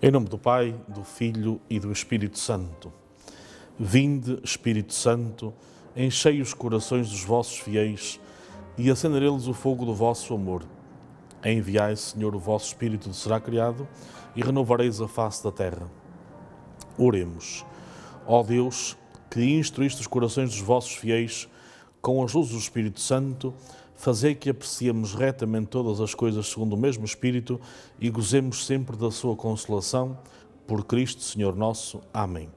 Em nome do Pai, do Filho e do Espírito Santo. Vinde, Espírito Santo, enchei os corações dos vossos fiéis e acendei neles o fogo do vosso amor. Enviai, Senhor, o vosso Espírito será criado e renovareis a face da terra. Oremos. Ó Deus, que instruíste os corações dos vossos fiéis com as luzes do Espírito Santo, fazei que apreciemos retamente todas as coisas segundo o mesmo Espírito e gozemos sempre da sua consolação. Por Cristo, Senhor nosso. Amém.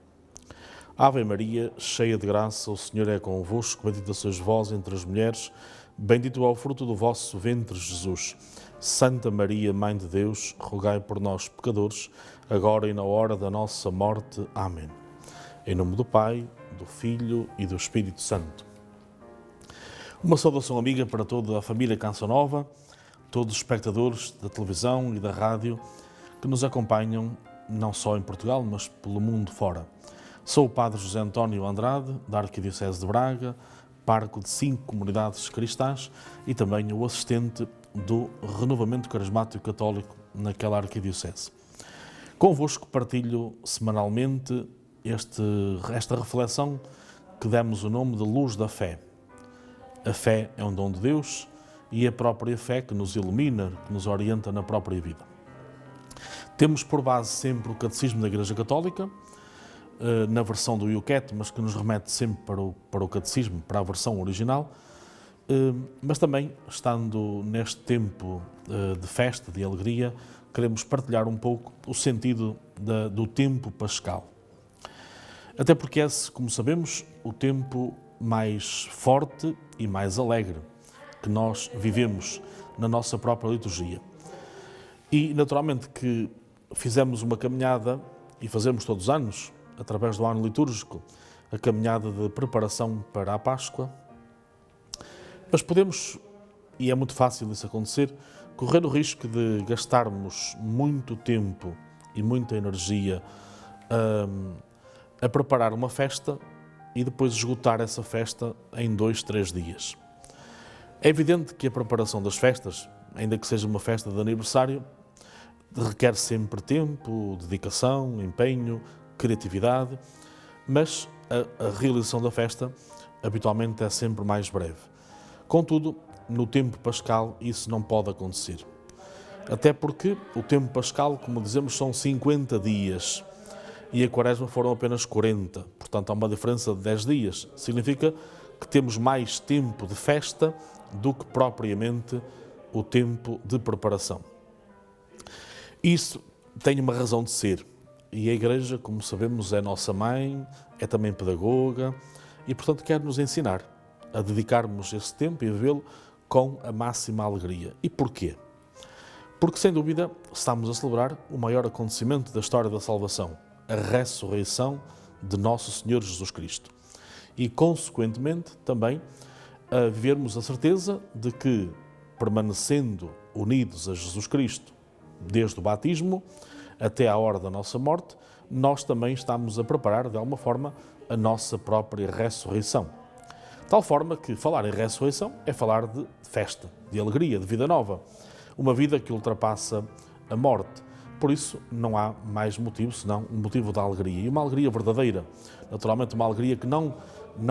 Ave Maria, cheia de graça, o Senhor é convosco, bendita sois vós entre as mulheres, bendito é o fruto do vosso ventre, Jesus. Santa Maria, Mãe de Deus, rogai por nós, pecadores, agora e na hora da nossa morte. Amém. Em nome do Pai, do Filho e do Espírito Santo. Uma saudação amiga para toda a família Canção Nova, todos os espectadores da televisão e da rádio que nos acompanham não só em Portugal, mas pelo mundo fora. Sou o Padre José António Andrade, da Arquidiocese de Braga, pároco de 5 comunidades cristãs e também o assistente do Renovamento Carismático Católico naquela Arquidiocese. Convosco partilho semanalmente esta reflexão que demos o nome de Luz da Fé. A fé é um dom de Deus e é a própria fé que nos ilumina, que nos orienta na própria vida. Temos por base sempre o Catecismo da Igreja Católica, na versão do Yucat, mas que nos remete sempre para o Catecismo, para a versão original, mas também, estando neste tempo de festa, de alegria, queremos partilhar um pouco o sentido do tempo pascal. Até porque esse, como sabemos, o tempo mais forte e mais alegre que nós vivemos na nossa própria liturgia. E, naturalmente, que fizemos uma caminhada, e fazemos todos os anos, através do ano litúrgico, a caminhada de preparação para a Páscoa, mas podemos, e é muito fácil isso acontecer, correr o risco de gastarmos muito tempo e muita energia a preparar uma festa e depois esgotar essa festa em 2, 3 dias. É evidente que a preparação das festas, ainda que seja uma festa de aniversário, requer sempre tempo, dedicação, empenho, criatividade, mas a realização da festa habitualmente é sempre mais breve. Contudo, no tempo pascal isso não pode acontecer. Até porque o tempo pascal, como dizemos, são 50 dias e a Quaresma foram apenas 40, portanto há uma diferença de 10 dias. Significa que temos mais tempo de festa do que propriamente o tempo de preparação. Isso tem uma razão de ser. E a Igreja, como sabemos, é nossa mãe, é também pedagoga e, portanto, quer nos ensinar a dedicarmos esse tempo e a vivê-lo com a máxima alegria. E porquê? Porque, sem dúvida, estamos a celebrar o maior acontecimento da história da salvação, a ressurreição de Nosso Senhor Jesus Cristo. E, consequentemente, também a vivermos a certeza de que, permanecendo unidos a Jesus Cristo desde o batismo até à hora da nossa morte, nós também estamos a preparar, de alguma forma, a nossa própria ressurreição. De tal forma que falar em ressurreição é falar de festa, de alegria, de vida nova. Uma vida que ultrapassa a morte. Por isso, não há mais motivo, senão um motivo de alegria. E uma alegria verdadeira. Naturalmente, uma alegria que não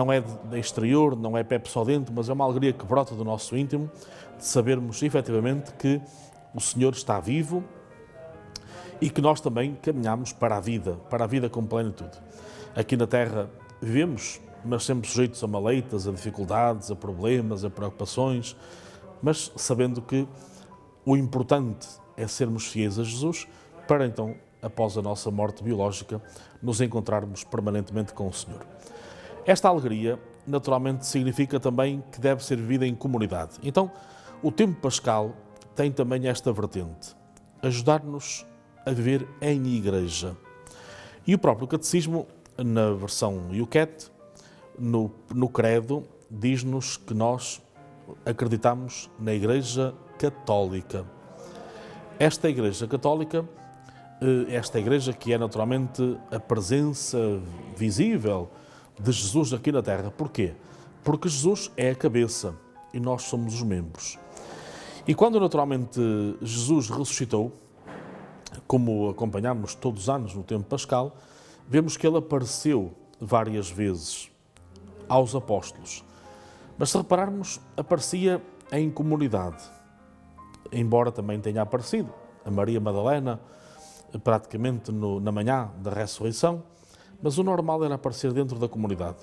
é de exterior, não é pé só dentro, mas é uma alegria que brota do nosso íntimo, de sabermos, efetivamente, que o Senhor está vivo e que nós também caminhamos para a vida com plenitude. Aqui na Terra vivemos, mas sempre sujeitos a maleitas, a dificuldades, a problemas, a preocupações, mas sabendo que o importante é sermos fiéis a Jesus para então, após a nossa morte biológica, nos encontrarmos permanentemente com o Senhor. Esta alegria, naturalmente, significa também que deve ser vivida em comunidade. Então, o tempo pascal tem também esta vertente, ajudar-nos a viver em igreja. E o próprio Catecismo, na versão Yucat, no Credo, diz-nos que nós acreditamos na Igreja Católica. Esta Igreja Católica, esta Igreja que é naturalmente a presença visível de Jesus aqui na Terra. Porquê? Porque Jesus é a cabeça e nós somos os membros. E quando naturalmente Jesus ressuscitou, como acompanhamos todos os anos no tempo pascal, vemos que ele apareceu várias vezes aos apóstolos. Mas se repararmos, aparecia em comunidade, embora também tenha aparecido a Maria Madalena, praticamente na manhã da ressurreição, mas o normal era aparecer dentro da comunidade.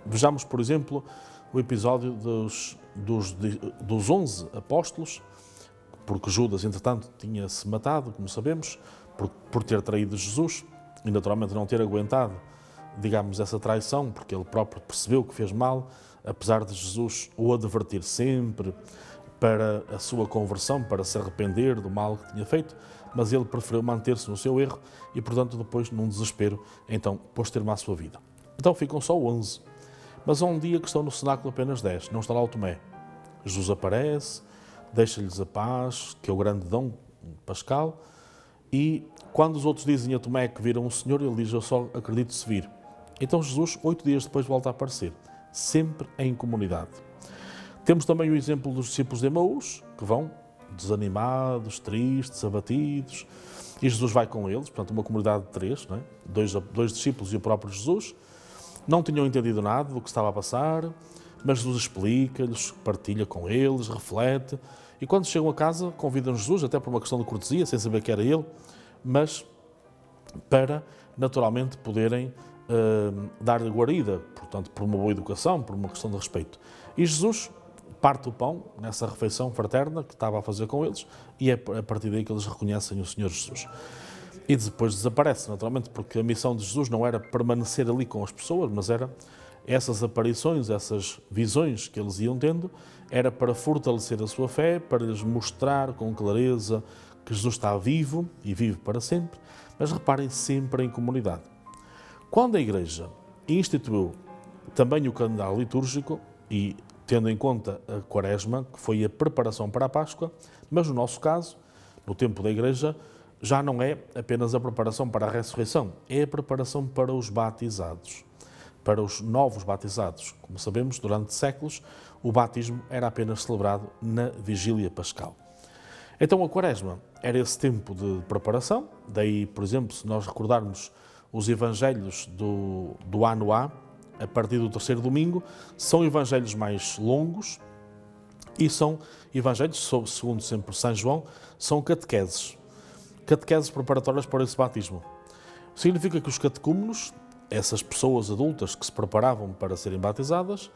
Vejamos, por exemplo, o episódio dos 11 apóstolos, porque Judas, entretanto, tinha-se matado, como sabemos, por ter traído Jesus, e naturalmente não ter aguentado, digamos, essa traição, porque ele próprio percebeu que fez mal, apesar de Jesus o advertir sempre para a sua conversão, para se arrepender do mal que tinha feito, mas ele preferiu manter-se no seu erro e, portanto, depois, num desespero, então, pôs termo à sua vida. Então ficam só 11. Mas há um dia que estão no cenáculo apenas 10, não está lá o Tomé. Jesus aparece, deixa-lhes a paz, que é o grande dom pascal, e quando os outros dizem a Tomé que viram o Senhor, ele diz: eu só acredito se vir. Então Jesus, 8 dias depois, volta a aparecer, sempre em comunidade. Temos também o exemplo dos discípulos de Emaús, que vão desanimados, tristes, abatidos, e Jesus vai com eles, portanto uma comunidade de 3, não é? dois discípulos e o próprio Jesus, não tinham entendido nada do que estava a passar, mas Jesus explica-lhes, partilha com eles, reflete, e quando chegam a casa convidam Jesus, até por uma questão de cortesia, sem saber que era ele, mas para naturalmente poderem dar-lhe guarida, portanto por uma boa educação, por uma questão de respeito. E Jesus parte o pão nessa refeição fraterna que estava a fazer com eles, e é a partir daí que eles reconhecem o Senhor Jesus. E depois desaparece, naturalmente, porque a missão de Jesus não era permanecer ali com as pessoas, mas era essas aparições, essas visões que eles iam tendo, era para fortalecer a sua fé, para lhes mostrar com clareza que Jesus está vivo e vive para sempre, mas reparem, sempre em comunidade. Quando a Igreja instituiu também o calendário litúrgico, e tendo em conta a Quaresma, que foi a preparação para a Páscoa, mas no nosso caso, no tempo da Igreja, já não é apenas a preparação para a ressurreição, é a preparação para os batizados, para os novos batizados. Como sabemos, durante séculos, o batismo era apenas celebrado na vigília pascal. Então a Quaresma era esse tempo de preparação, daí, por exemplo, se nós recordarmos os evangelhos do ano A partir do terceiro domingo, são evangelhos mais longos e são evangelhos, segundo sempre São João, são catequeses preparatórias para esse batismo. Significa que os catecúmenos, essas pessoas adultas que se preparavam para serem batizadas,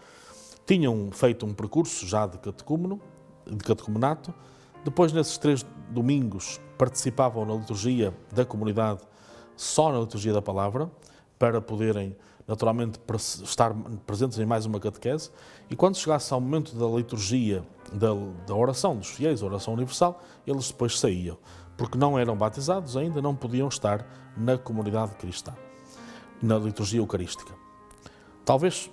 tinham feito um percurso já de catecumenato, depois nesses 3 domingos participavam na liturgia da comunidade, só na liturgia da palavra, para poderem naturalmente estar presentes em mais uma catequese, e quando chegasse ao momento da liturgia da oração dos fiéis, a oração universal, eles depois saíam, porque não eram batizados ainda, não podiam estar na comunidade cristã, na liturgia eucarística. Talvez,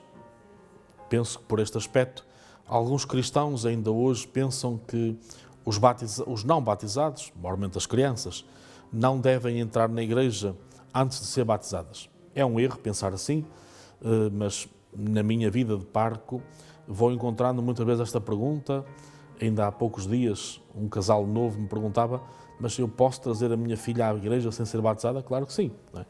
penso que por este aspecto, alguns cristãos ainda hoje pensam que os não batizados, normalmente as crianças, não devem entrar na igreja antes de ser batizadas. É um erro pensar assim, mas na minha vida de parco vou encontrando muitas vezes esta pergunta. Ainda há poucos dias um casal novo me perguntava: mas eu posso trazer a minha filha à igreja sem ser batizada? Claro que sim, não é?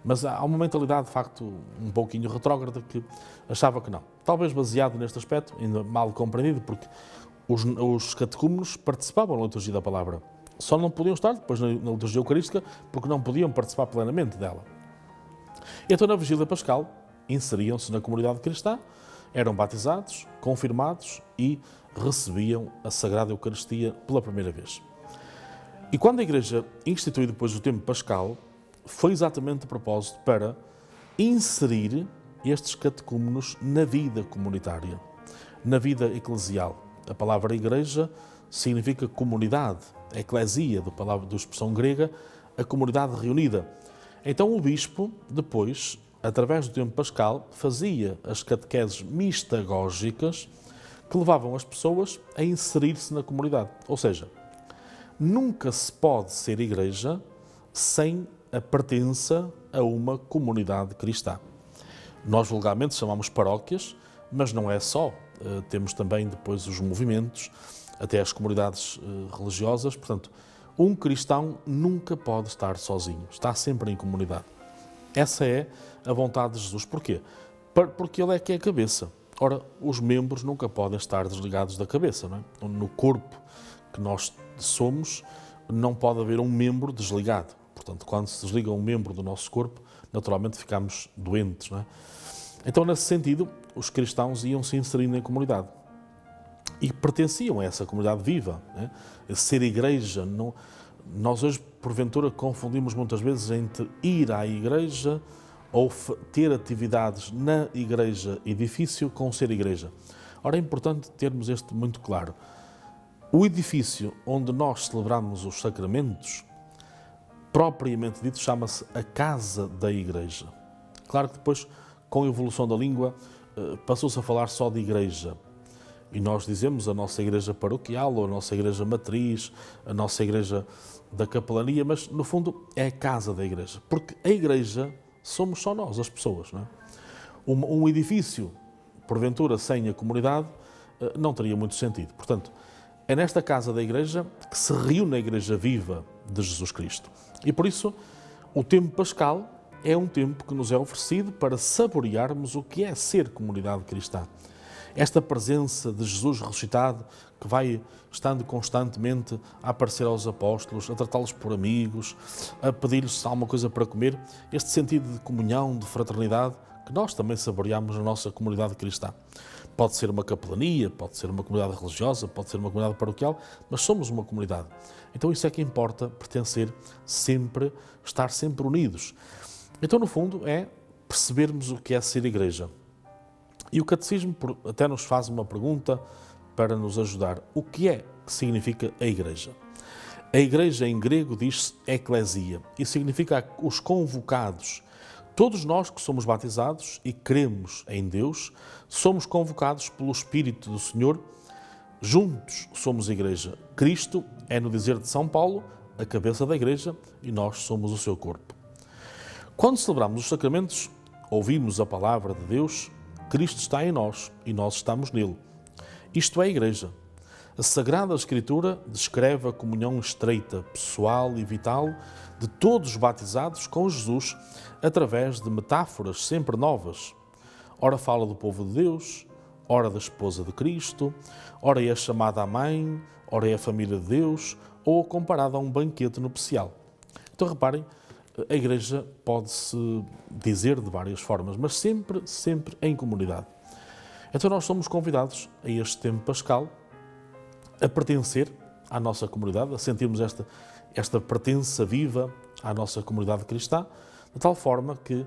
Mas há uma mentalidade de facto um pouquinho retrógrada que achava que não. Talvez baseado neste aspecto, ainda mal compreendido, porque os catecúmenos participavam na liturgia da palavra. Só não podiam estar depois na liturgia eucarística porque não podiam participar plenamente dela. Então, na vigília pascal, inseriam-se na comunidade cristã, eram batizados, confirmados e recebiam a Sagrada Eucaristia pela primeira vez. E quando a Igreja instituiu depois o tempo pascal, foi exatamente a propósito para inserir estes catecúmenos na vida comunitária, na vida eclesial. A palavra igreja significa comunidade, a eclesia, da expressão grega, a comunidade reunida. Então o bispo, depois, através do tempo pascal, fazia as catequeses mistagógicas que levavam as pessoas a inserir-se na comunidade. Ou seja, nunca se pode ser igreja sem a pertença a uma comunidade cristã. Nós vulgarmente chamamos paróquias, mas não é só. Temos também depois os movimentos, até as comunidades religiosas. Portanto, Um cristão nunca pode estar sozinho, está sempre em comunidade. Essa é a vontade de Jesus. Porquê? Porque Ele é que é a cabeça. Ora, os membros nunca podem estar desligados da cabeça, não é? No corpo que nós somos, não pode haver um membro desligado. Portanto, quando se desliga um membro do nosso corpo, naturalmente ficamos doentes, não é? Então, nesse sentido, os cristãos iam se inserindo em comunidade e pertenciam a essa comunidade viva, né? Ser igreja. Não, nós hoje, porventura, confundimos muitas vezes entre ir à igreja ou ter atividades na igreja edifício com ser igreja. Ora, é importante termos este muito claro. O edifício onde nós celebramos os sacramentos, propriamente dito, chama-se a casa da igreja. Claro que depois, com a evolução da língua, passou-se a falar só de igreja. E nós dizemos a nossa igreja paroquial, ou a nossa igreja matriz, a nossa igreja da capelania, mas no fundo é a casa da igreja. Porque a igreja somos só nós, as pessoas, não é? Um edifício, porventura, sem a comunidade, não teria muito sentido. Portanto, é nesta casa da igreja que se reúne a igreja viva de Jesus Cristo. E por isso, o tempo pascal é um tempo que nos é oferecido para saborearmos o que é ser comunidade cristã. Esta presença de Jesus ressuscitado, que vai estando constantemente a aparecer aos apóstolos, a tratá-los por amigos, a pedir-lhes alguma coisa para comer, este sentido de comunhão, de fraternidade, que nós também saboreamos na nossa comunidade cristã. Pode ser uma capelania, pode ser uma comunidade religiosa, pode ser uma comunidade paroquial, mas somos uma comunidade. Então isso é que importa, pertencer sempre, estar sempre unidos. Então, no fundo, é percebermos o que é ser igreja. E o Catecismo até nos faz uma pergunta para nos ajudar. O que é que significa a igreja? A igreja em grego diz-se eclesia e significa os convocados. Todos nós que somos batizados e cremos em Deus, somos convocados pelo Espírito do Senhor. Juntos somos igreja. Cristo é, no dizer de São Paulo, a cabeça da igreja e nós somos o seu corpo. Quando celebramos os sacramentos, ouvimos a palavra de Deus. Cristo está em nós e nós estamos nele. Isto é a igreja. A Sagrada Escritura descreve a comunhão estreita, pessoal e vital de todos os batizados com Jesus através de metáforas sempre novas. Ora fala do povo de Deus, ora da esposa de Cristo, ora é a chamada à mãe, ora é a família de Deus, ou comparada a um banquete nupcial. Então reparem, a igreja pode-se dizer de várias formas, mas sempre em comunidade. Então nós somos convidados a este tempo pascal a pertencer à nossa comunidade, a sentirmos esta pertença viva à nossa comunidade cristã, de tal forma que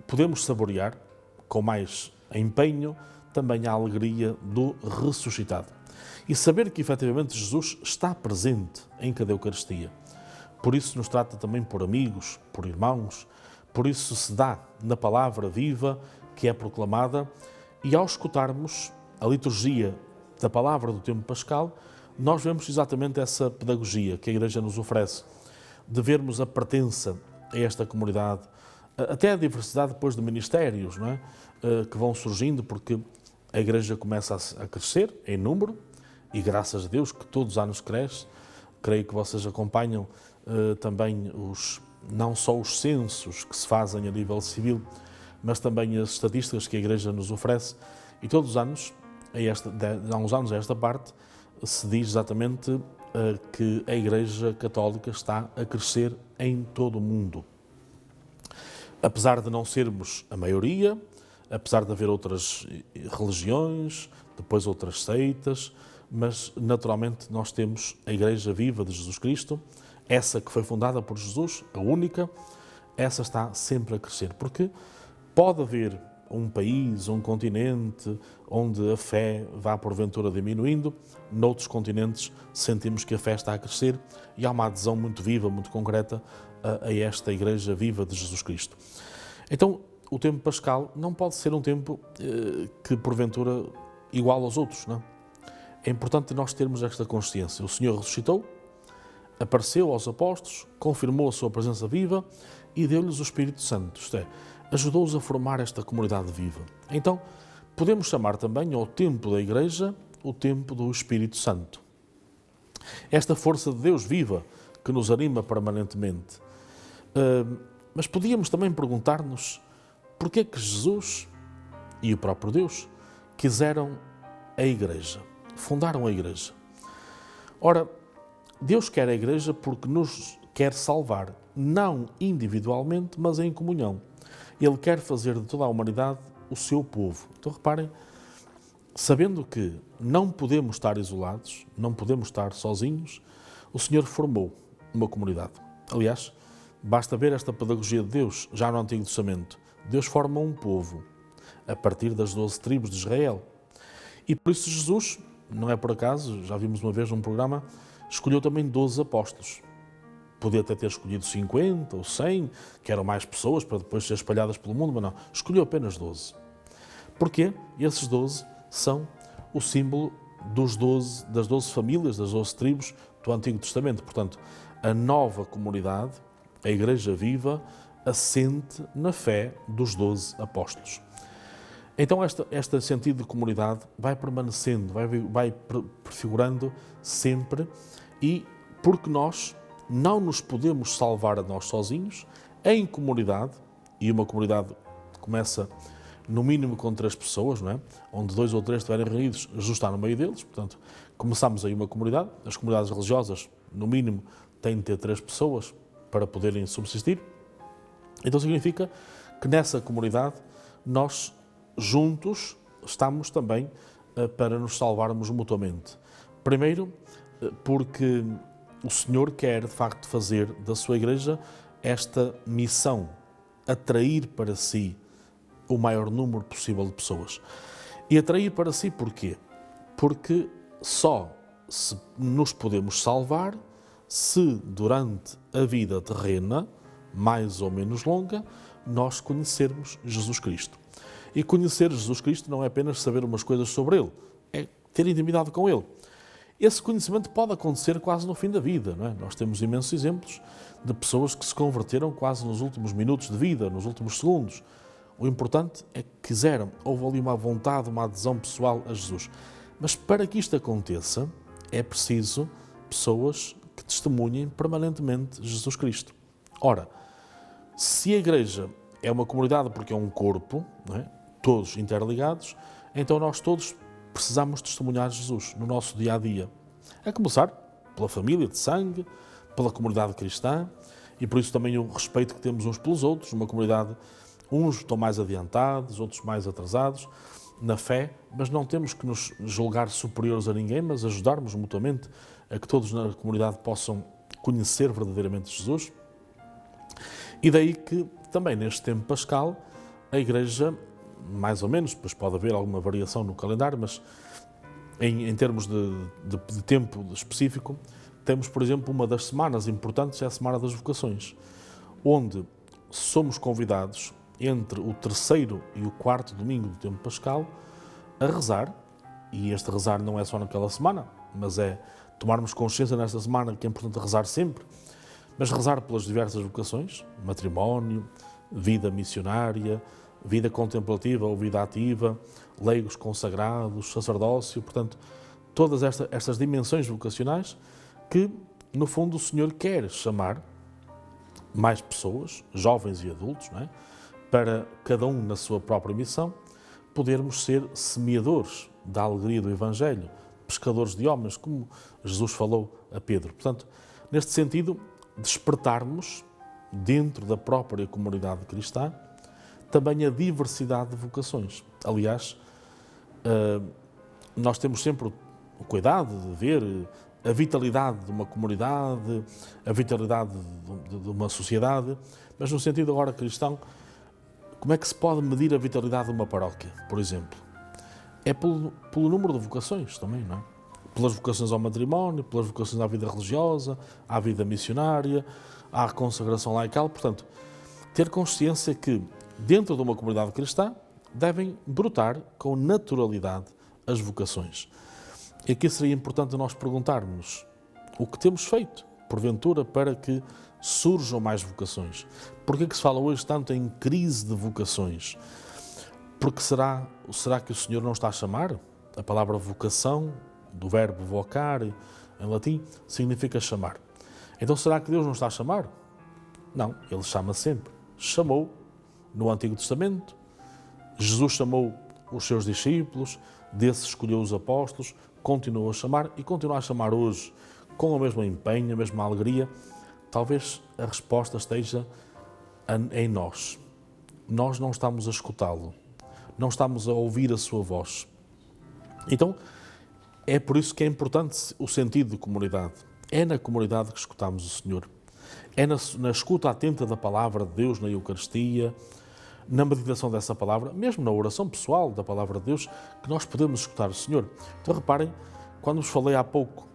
podemos saborear com mais empenho também a alegria do ressuscitado. E saber que efetivamente Jesus está presente em cada Eucaristia. Por isso nos trata também por amigos, por irmãos, por isso se dá na palavra viva que é proclamada e ao escutarmos a liturgia da palavra do tempo pascal, nós vemos exatamente essa pedagogia que a Igreja nos oferece, de vermos a pertença a esta comunidade, até a diversidade depois de ministérios, não é? Que vão surgindo, porque a Igreja começa a crescer em número e graças a Deus que todos os anos cresce. Creio que vocês acompanham também não só os censos que se fazem a nível civil, mas também as estatísticas que a Igreja nos oferece. E todos os anos, há uns anos a esta parte, se diz exatamente que a Igreja Católica está a crescer em todo o mundo. Apesar de não sermos a maioria, apesar de haver outras religiões, depois outras seitas, mas naturalmente nós temos a Igreja viva de Jesus Cristo, essa que foi fundada por Jesus, a única, essa está sempre a crescer, porque pode haver um país, um continente, onde a fé vá porventura diminuindo, noutros continentes sentimos que a fé está a crescer e há uma adesão muito viva, muito concreta a esta Igreja viva de Jesus Cristo. Então, o tempo pascal não pode ser um tempo que porventura igual aos outros, não? É importante nós termos esta consciência. O Senhor ressuscitou, apareceu aos apóstolos, confirmou a sua presença viva e deu-lhes o Espírito Santo, isto é, ajudou-os a formar esta comunidade viva. Então, podemos chamar também ao tempo da Igreja o tempo do Espírito Santo. Esta força de Deus viva que nos anima permanentemente. Mas podíamos também perguntar-nos porquê que Jesus e o próprio Deus quiseram a Igreja, fundaram a Igreja. Ora, Deus quer a Igreja porque nos quer salvar, não individualmente, mas em comunhão. Ele quer fazer de toda a humanidade o seu povo. Então reparem, sabendo que não podemos estar isolados, não podemos estar sozinhos, o Senhor formou uma comunidade. Aliás, basta ver esta pedagogia de Deus, já no Antigo Testamento. Deus forma um povo, a partir das 12 tribos de Israel. E por isso Jesus, não é por acaso, já vimos uma vez num programa, escolheu também 12 apóstolos. Podia até ter escolhido 50 ou 100, que eram mais pessoas para depois ser espalhadas pelo mundo, mas não, escolheu apenas 12. Porquê? Esses 12 são o símbolo das 12 famílias, das 12 tribos do Antigo Testamento. Portanto, a nova comunidade, a Igreja viva, assente na fé dos 12 apóstolos. Então este sentido de comunidade vai permanecendo, vai prefigurando sempre, e porque nós não nos podemos salvar a nós sozinhos, em comunidade, e uma comunidade começa no mínimo com 3 pessoas, não é? Onde 2 ou 3 estiverem reunidos, Jesus está no meio deles, portanto, começamos aí uma comunidade. As comunidades religiosas, no mínimo, têm de ter 3 pessoas para poderem subsistir. Então significa que nessa comunidade nós juntos estamos também para nos salvarmos mutuamente. Primeiro, porque o Senhor quer, de facto, fazer da sua Igreja esta missão, atrair para si o maior número possível de pessoas. E atrair para si porquê? Porque só se nos podemos salvar se durante a vida terrena, mais ou menos longa, nós conhecermos Jesus Cristo. E conhecer Jesus Cristo não é apenas saber umas coisas sobre Ele, é ter intimidade com Ele. Esse conhecimento pode acontecer quase no fim da vida, não é? Nós temos imensos exemplos de pessoas que se converteram quase nos últimos minutos de vida, nos últimos segundos. O importante é que quiseram, houve ali uma vontade, uma adesão pessoal a Jesus. Mas para que isto aconteça, é preciso pessoas que testemunhem permanentemente Jesus Cristo. Ora, se a Igreja é uma comunidade porque é um corpo, não é? Todos interligados, então nós todos precisamos testemunhar Jesus no nosso dia-a-dia. A começar pela família de sangue, pela comunidade cristã, e por isso também o respeito que temos uns pelos outros, uma comunidade, uns estão mais adiantados, outros mais atrasados na fé, mas não temos que nos julgar superiores a ninguém, mas ajudarmos mutuamente a que todos na comunidade possam conhecer verdadeiramente Jesus. E daí que também neste tempo pascal a Igreja, mais ou menos, pois pode haver alguma variação no calendário, mas em termos de tempo específico, temos, por exemplo, uma das semanas importantes, é a Semana das Vocações, onde somos convidados, entre o 3º e o 4º domingo do tempo pascal, a rezar, e este rezar não é só naquela semana, mas é tomarmos consciência nesta semana que é importante rezar sempre, mas rezar pelas diversas vocações, matrimónio, vida missionária, vida contemplativa ou vida ativa, leigos consagrados, sacerdócio, portanto, todas estas dimensões vocacionais que, no fundo, o Senhor quer chamar mais pessoas, jovens e adultos, não é? Para cada um na sua própria missão, podermos ser semeadores da alegria do Evangelho, pescadores de homens, como Jesus falou a Pedro. Portanto, neste sentido, despertarmos dentro da própria comunidade cristã também a diversidade de vocações. Aliás, nós temos sempre o cuidado de ver a vitalidade de uma comunidade, a vitalidade de uma sociedade, mas no sentido agora cristão, como é que se pode medir a vitalidade de uma paróquia, por exemplo? É pelo número de vocações também, não é? Pelas vocações ao matrimónio, pelas vocações à vida religiosa, à vida missionária, à consagração laical. Portanto, ter consciência que dentro de uma comunidade cristã devem brotar com naturalidade as vocações. E aqui seria importante nós perguntarmos o que temos feito, porventura, para que surjam mais vocações. Por que se fala hoje tanto em crise de vocações? Porque será que o Senhor não está a chamar? A palavra vocação, do verbo vocar, em latim, significa chamar. Então será que Deus não está a chamar? Não, Ele chama sempre. Chamou no Antigo Testamento, Jesus chamou os seus discípulos, desses escolheu os apóstolos, continuou a chamar e continua a chamar hoje com o mesmo empenho, a mesma alegria. Talvez a resposta esteja em nós. Nós não estamos a escutá-lo, não estamos a ouvir a sua voz. Então, é por isso que é importante o sentido de comunidade. É na comunidade que escutamos o Senhor. É na escuta atenta da palavra de Deus, na Eucaristia, na meditação dessa palavra, mesmo na oração pessoal da palavra de Deus, que nós podemos escutar o Senhor. Então reparem, quando vos falei há pouco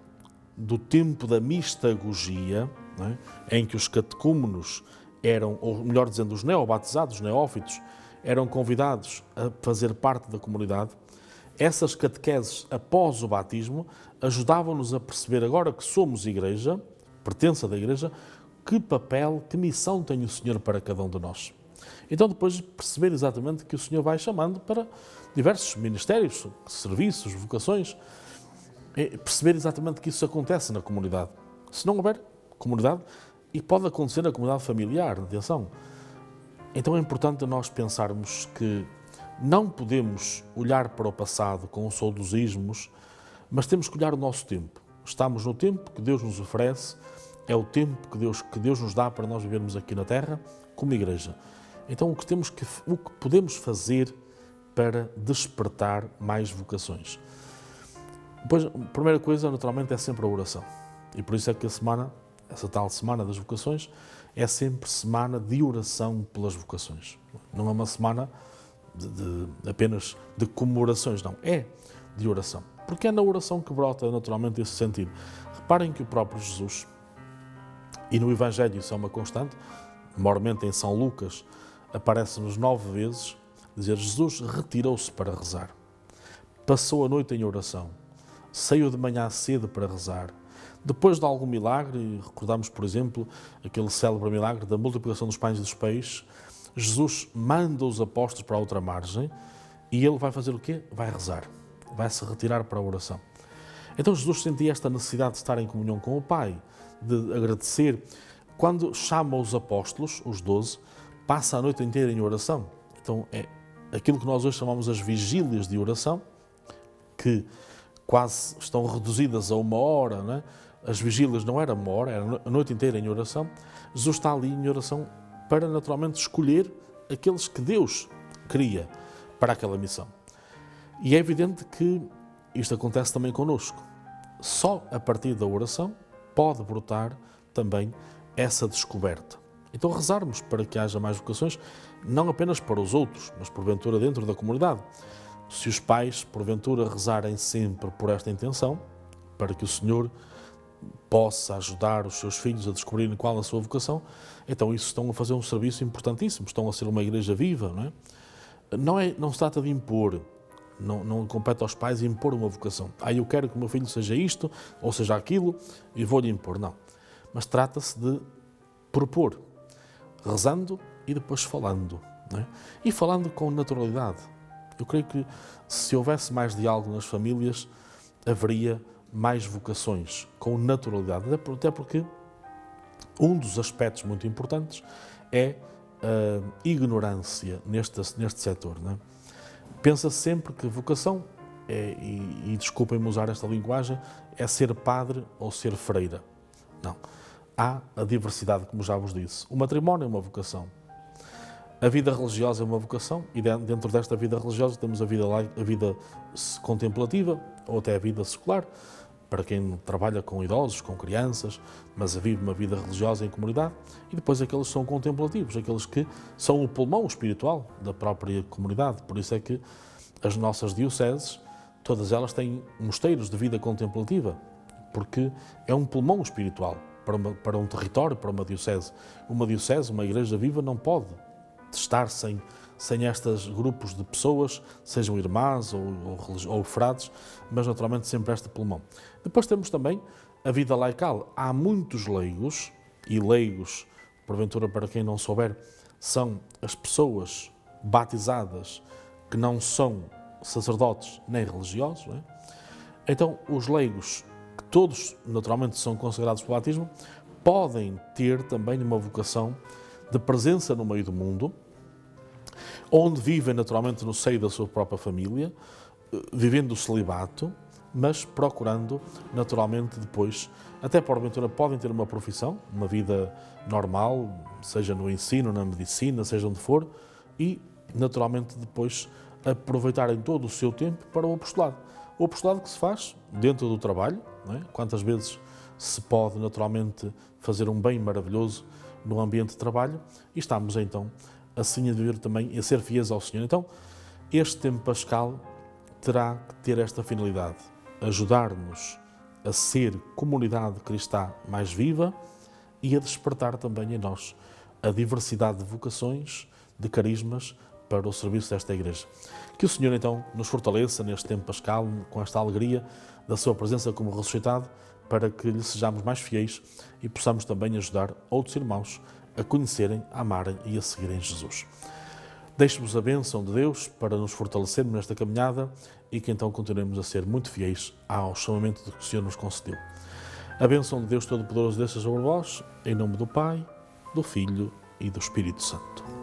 do tempo da mistagogia, não é? Em que os catecúmenos eram, ou melhor dizendo, os neobatizados, os neófitos, eram convidados a fazer parte da comunidade, essas catequeses após o batismo ajudavam-nos a perceber, agora que somos igreja, pertença da igreja, que papel, que missão tem o Senhor para cada um de nós. Então depois perceber exatamente que o Senhor vai chamando para diversos ministérios, serviços, vocações, perceber exatamente que isso acontece na comunidade. Se não houver comunidade, e pode acontecer na comunidade familiar, atenção. Então é importante nós pensarmos que não podemos olhar para o passado com saudosismos, mas temos que olhar o nosso tempo. Estamos no tempo que Deus nos oferece, é o tempo que Deus nos dá para nós vivermos aqui na Terra como igreja. Então o que podemos fazer para despertar mais vocações? Pois, a primeira coisa, naturalmente, é sempre a oração. E por isso é que essa tal semana das vocações, é sempre semana de oração pelas vocações. Não é uma semana apenas de comemorações, não. É de oração. Porque é na oração que brota naturalmente esse sentido. Reparem que o próprio Jesus, e no Evangelho isso é uma constante, maiormente em São Lucas, aparece-nos 9 vezes, dizer Jesus retirou-se para rezar. Passou a noite em oração. Saiu de manhã cedo para rezar. Depois de algum milagre, recordamos, por exemplo, aquele célebre milagre da multiplicação dos pães e dos peixes, Jesus manda os apóstolos para a outra margem e ele vai fazer o quê? Vai rezar, vai se retirar para a oração. Então Jesus sentia esta necessidade de estar em comunhão com o Pai, de agradecer. Quando chama os apóstolos, os 12, passa a noite inteira em oração. Então é aquilo que nós hoje chamamos as vigílias de oração, que quase estão reduzidas a 1 hora, não é? As vigílias não era 1 hora, era a noite inteira em oração. Jesus está ali em oração para naturalmente escolher aqueles que Deus queria para aquela missão. E é evidente que isto acontece também connosco. Só a partir da oração pode brotar também essa descoberta. Então rezarmos para que haja mais vocações, não apenas para os outros, mas porventura dentro da comunidade. Se os pais, porventura, rezarem sempre por esta intenção, para que o Senhor possa ajudar os seus filhos a descobrirem qual a sua vocação, então isso estão a fazer um serviço importantíssimo, estão a ser uma igreja viva, não é? Não se trata de impor, não compete aos pais impor uma vocação. Eu quero que o meu filho seja isto, ou seja aquilo, e vou-lhe impor, não. Mas trata-se de propor, rezando e depois falando, não é? E falando com naturalidade. Eu creio que se houvesse mais diálogo nas famílias, haveria mais vocações, com naturalidade. Até porque um dos aspectos muito importantes é a ignorância neste setor. Não é? Pensa-se sempre que vocação, e desculpem-me usar esta linguagem, é ser padre ou ser freira. Não. Há a diversidade, como já vos disse. O matrimónio é uma vocação. A vida religiosa é uma vocação e dentro desta vida religiosa temos a vida contemplativa ou até a vida secular, para quem trabalha com idosos, com crianças, mas vive uma vida religiosa em comunidade, e depois aqueles que são contemplativos, aqueles que são o pulmão espiritual da própria comunidade. Por isso é que as nossas dioceses, todas elas têm mosteiros de vida contemplativa, porque é um pulmão espiritual para um território, para uma diocese. Uma diocese, uma igreja viva, não pode estar sem estes grupos de pessoas, sejam irmãs ou frades, mas naturalmente sempre este pulmão. Depois temos também a vida laical. Há muitos leigos, e leigos, porventura para quem não souber, são as pessoas batizadas que não são sacerdotes nem religiosos. Não é? Então, os leigos que todos naturalmente são consagrados pelo batismo, podem ter também uma vocação de presença no meio do mundo, onde vivem naturalmente no seio da sua própria família, vivendo o celibato, mas procurando naturalmente depois, até porventura podem ter uma profissão, uma vida normal, seja no ensino, na medicina, seja onde for, e naturalmente depois aproveitarem todo o seu tempo para o apostolado. O apostolado que se faz dentro do trabalho, não é? Quantas vezes se pode naturalmente fazer um bem maravilhoso no ambiente de trabalho, e estamos então assim a viver também e a ser fiéis ao Senhor. Então, este tempo pascal terá que ter esta finalidade, ajudar-nos a ser comunidade cristã mais viva e a despertar também em nós a diversidade de vocações, de carismas para o serviço desta Igreja. Que o Senhor então nos fortaleça neste tempo pascal, com esta alegria da sua presença como ressuscitado, para que lhe sejamos mais fiéis e possamos também ajudar outros irmãos a conhecerem, a amarem e a seguirem Jesus. Deixe-vos a bênção de Deus para nos fortalecermos nesta caminhada e que então continuemos a ser muito fiéis ao chamamento que o Senhor nos concedeu. A bênção de Deus Todo-Poderoso desça sobre vós, em nome do Pai, do Filho e do Espírito Santo.